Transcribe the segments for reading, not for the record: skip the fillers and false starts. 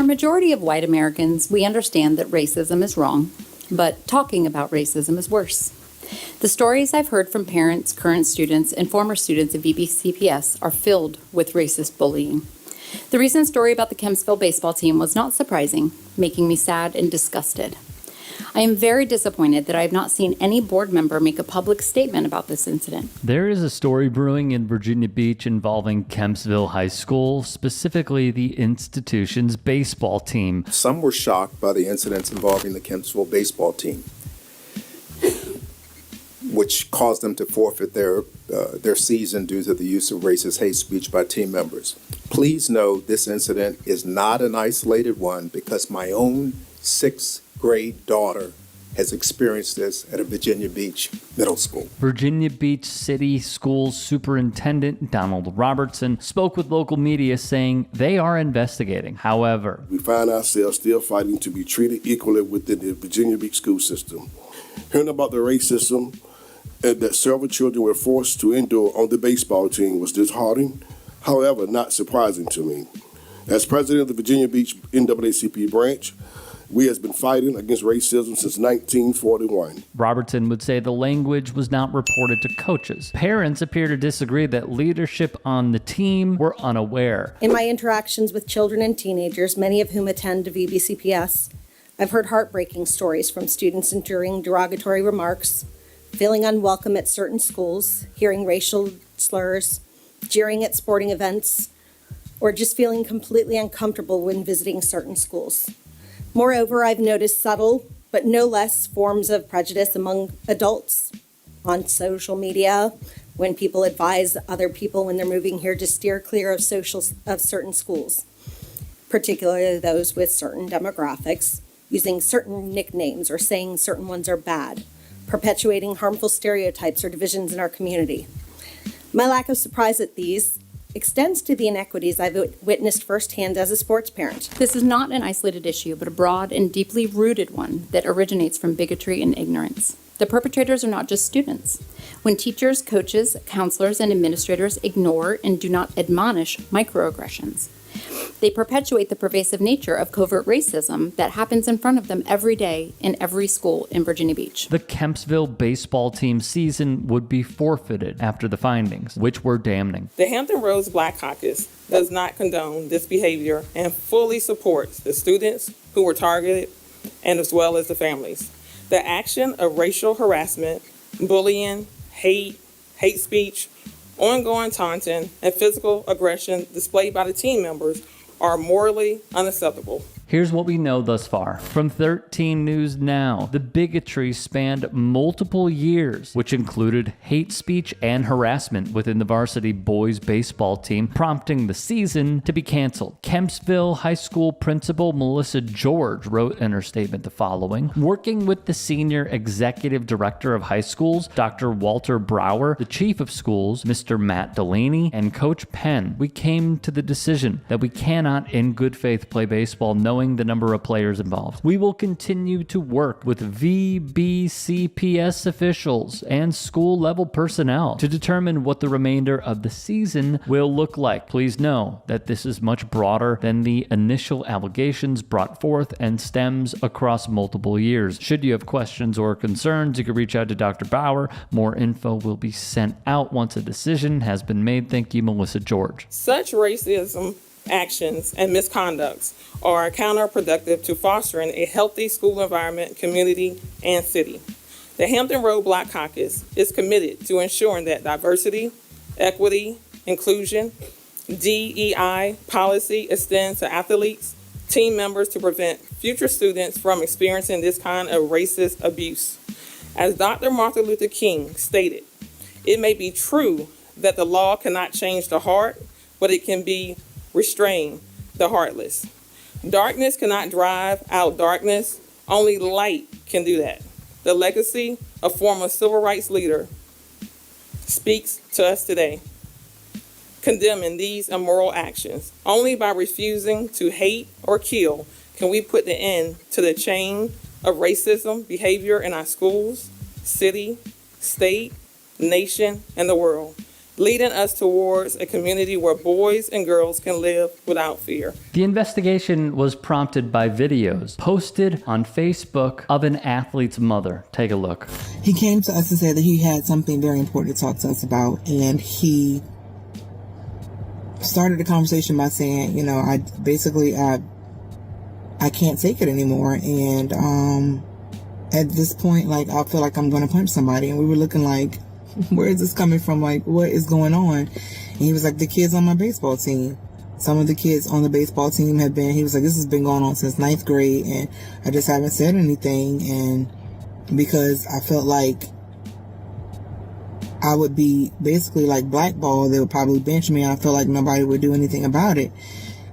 a majority of white Americans, we understand that racism is wrong, but talking about racism is worse. The stories I've heard from parents, current students, and former students of VBCPS are filled with racist bullying. The recent story about the Kempsville baseball team was not surprising, making me sad and disgusted. I am very disappointed that I have not seen any board member make a public statement about this incident. There is a story brewing in Virginia Beach involving Kempsville High School, specifically the institution's baseball team. Some were shocked by the incidents involving the Kempsville baseball team, which caused them to forfeit their season due to the use of racist hate speech by team members. Please know this incident is not an isolated one because my own 6th grade daughter has experienced this at a Virginia Beach middle school. Virginia Beach City Schools Superintendent Donald Robertson spoke with local media saying they are investigating. However, we find ourselves still fighting to be treated equally within the Virginia Beach school system. Hearing about the racism that several children were forced to endure on the baseball team was disheartening, however, not surprising to me. As president of the Virginia Beach NAACP branch, we have been fighting against racism since 1941. Robertson would say the language was not reported to coaches. Parents appear to disagree that leadership on the team were unaware. In my interactions with children and teenagers, many of whom attend VBCPS, I've heard heartbreaking stories from students enduring derogatory remarks, feeling unwelcome at certain schools, hearing racial slurs, jeering at sporting events, or just feeling completely uncomfortable when visiting certain schools. Moreover, I've noticed subtle, but no less, forms of prejudice among adults on social media when people advise other people when they're moving here to steer clear of certain schools, particularly those with certain demographics, using certain nicknames or saying certain ones are bad, perpetuating harmful stereotypes or divisions in our community. My lack of surprise at these extends to the inequities I've witnessed firsthand as a sports parent. This is not an isolated issue, but a broad and deeply rooted one that originates from bigotry and ignorance. The perpetrators are not just students. When teachers, coaches, counselors, and administrators ignore and do not admonish microaggressions, they perpetuate the pervasive nature of covert racism that happens in front of them every day in every school in Virginia Beach. The Kempsville baseball team season would be forfeited after the findings, which were damning. The Hampton Roads Black Caucus does not condone this behavior and fully supports the students who were targeted and as well as the families. The action of racial harassment, bullying, hate speech, ongoing taunting, and physical aggression displayed by the team members are morally unacceptable. Here's what we know thus far. From 13 News Now, the bigotry spanned multiple years, which included hate speech and harassment within the varsity boys baseball team, prompting the season to be canceled. Kempsville High School principal Melissa George wrote in her statement the following: working with the senior executive director of high schools, Dr. Walter Brower, the chief of schools, Mr. Matt Delaney, and Coach Penn, we came to the decision that we cannot in good faith play baseball knowing the number of players involved. We will continue to work with VBCPS officials and school-level personnel to determine what the remainder of the season will look like. Please know that this is much broader than the initial allegations brought forth and stems across multiple years. Should you have questions or concerns, you can reach out to Dr. Bauer. More info will be sent out once a decision has been made. Thank you, Melissa George. Such racism actions and misconducts are counterproductive to fostering a healthy school environment, community, and city. The Hampton Road Black Caucus is committed to ensuring that diversity, equity, inclusion, DEI policy extends to athletes, team members to prevent future students from experiencing this kind of racist abuse. As Dr. Martin Luther King stated, it may be true that the law cannot change the heart, but it can be restrain the heartless. Darkness cannot drive out darkness. Only light can do that. The legacy of former civil rights leader speaks to us today, condemning these immoral actions. Only by refusing to hate or kill can we put the end to the chain of racism behavior in our schools, city, state, nation, and the world. leading us towards a community where boys and girls can live without fear. The investigation was prompted by videos posted on Facebook of an athlete's mother. Take a look. He came to us and said that he had something very important to talk to us about, and he started the conversation by saying, you know, I can't take it anymore, and at this point, like, I feel like I'm going to punch somebody. And we were looking like, where is this coming from? Like, what is going on? And he was like, the kids on my baseball team. Some of the kids on the baseball team have been, he was like, this has been going on since 9th grade, and I just haven't said anything. And because I felt like I would be basically like blackballed, they would probably bench me, and I felt like nobody would do anything about it.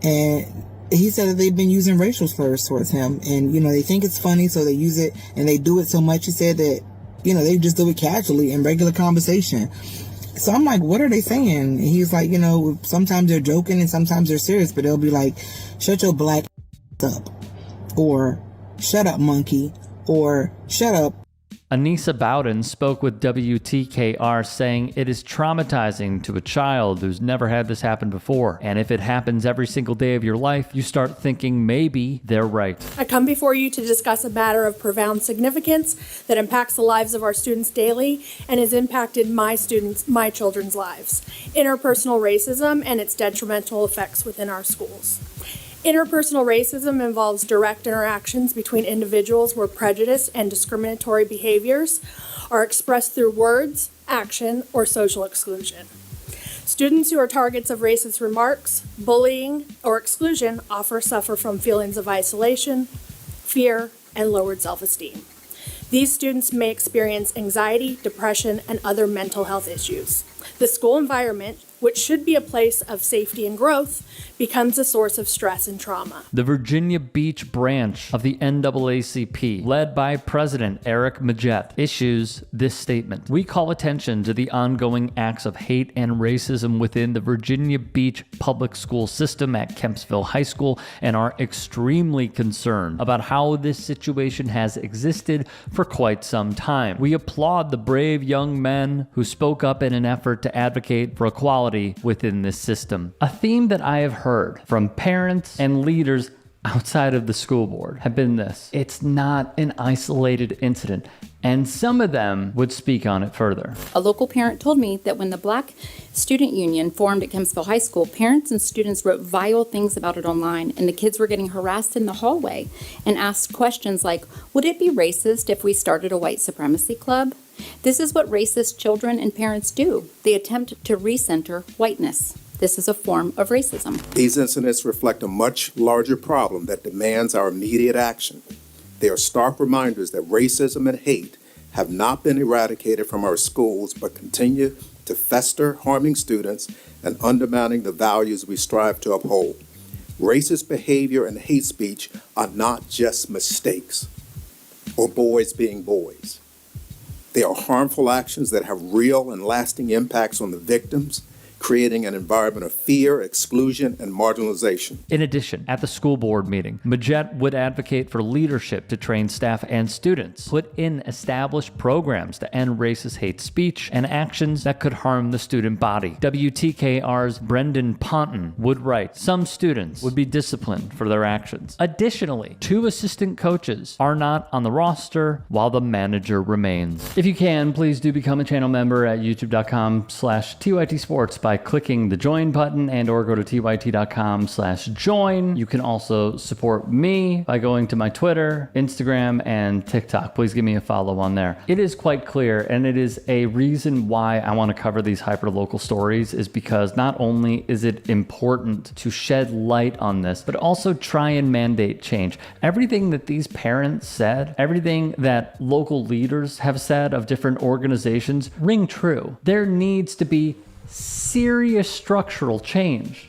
And he said that they've been using racial slurs towards him, and, you know, they think it's funny, so they use it, and they do it so much, he said, that, you know, they just do it casually in regular conversation. So I'm like, what are they saying? And he's like, you know, sometimes they're joking and sometimes they're serious, but they'll be like, shut your black up, or shut up, monkey, or shut up. Anissa Bowden spoke with WTKR, saying it is traumatizing to a child who's never had this happen before. And if it happens every single day of your life, you start thinking maybe they're right. I come before you to discuss a matter of profound significance that impacts the lives of our students daily and has impacted my children's lives. Interpersonal racism and its detrimental effects within our schools. Interpersonal racism involves direct interactions between individuals where prejudice and discriminatory behaviors are expressed through words, action, or social exclusion. Students who are targets of racist remarks, bullying, or exclusion often suffer from feelings of isolation, fear, and lowered self-esteem. These students may experience anxiety, depression, and other mental health issues. The school environment, which should be a place of safety and growth, becomes a source of stress and trauma. The Virginia Beach branch of the NAACP, led by President Eric Majette, issues this statement. We call attention to the ongoing acts of hate and racism within the Virginia Beach public school system at Kempsville High School and are extremely concerned about how this situation has existed for quite some time. We applaud the brave young men who spoke up in an effort to advocate for equality within this system. A theme that I have heard from parents and leaders outside of the school board have been this: it's not an isolated incident, and some of them would speak on it further. A local parent told me that when the Black Student Union formed at Kempsville High School, parents and students wrote vile things about it online, and the kids were getting harassed in the hallway and asked questions like, would it be racist if we started a white supremacy club? This is what racist children and parents do. They attempt to recenter whiteness. This is a form of racism. These incidents reflect a much larger problem that demands our immediate action. They are stark reminders that racism and hate have not been eradicated from our schools, but continue to fester, harming students and undermining the values we strive to uphold. Racist behavior and hate speech are not just mistakes or boys being boys. They are harmful actions that have real and lasting impacts on the victims, creating an environment of fear, exclusion, and marginalization. In addition, at the school board meeting, Majette would advocate for leadership to train staff and students, put in established programs to end racist hate speech and actions that could harm the student body. WTKR's Brendan Ponton would write, some students would be disciplined for their actions. Additionally, 2 assistant coaches are not on the roster while the manager remains. If you can, please do become a channel member at youtube.com/TYT Sports by clicking the join button and or go to tyt.com/join. You can also support me by going to my Twitter, Instagram, and TikTok. Please give me a follow on there. It is quite clear, and it is a reason why I want to cover these hyper-local stories, is because not only is it important to shed light on this, but also try and mandate change. Everything that these parents said, everything that local leaders have said of different organizations ring true. There needs to be serious structural change.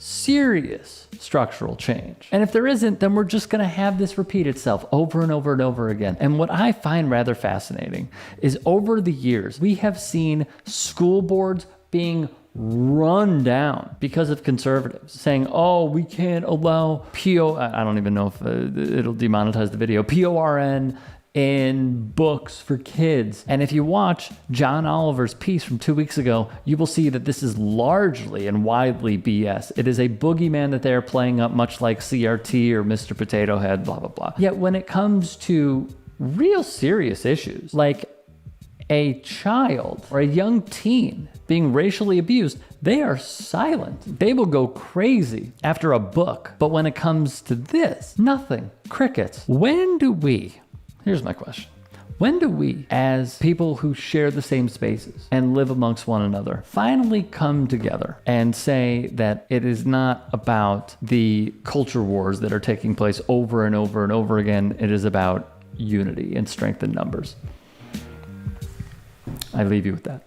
And if there isn't, then we're just going to have this repeat itself over and over and over again. And what I find rather fascinating is over the years, we have seen school boards being run down because of conservatives saying, oh, we can't allow I don't even know if it'll demonetize the video, PORN in books for kids. And if you watch John Oliver's piece from 2 weeks ago, you will see that this is largely and widely BS. It is a boogeyman that they're playing up, much like CRT or Mr. Potato Head, blah, blah, blah. Yet when it comes to real serious issues, like a child or a young teen being racially abused, they are silent. They will go crazy after a book. But when it comes to this, nothing. Crickets. Here's my question. When do we, as people who share the same spaces and live amongst one another, finally come together and say that it is not about the culture wars that are taking place over and over and over again? It is about unity and strength in numbers. I leave you with that.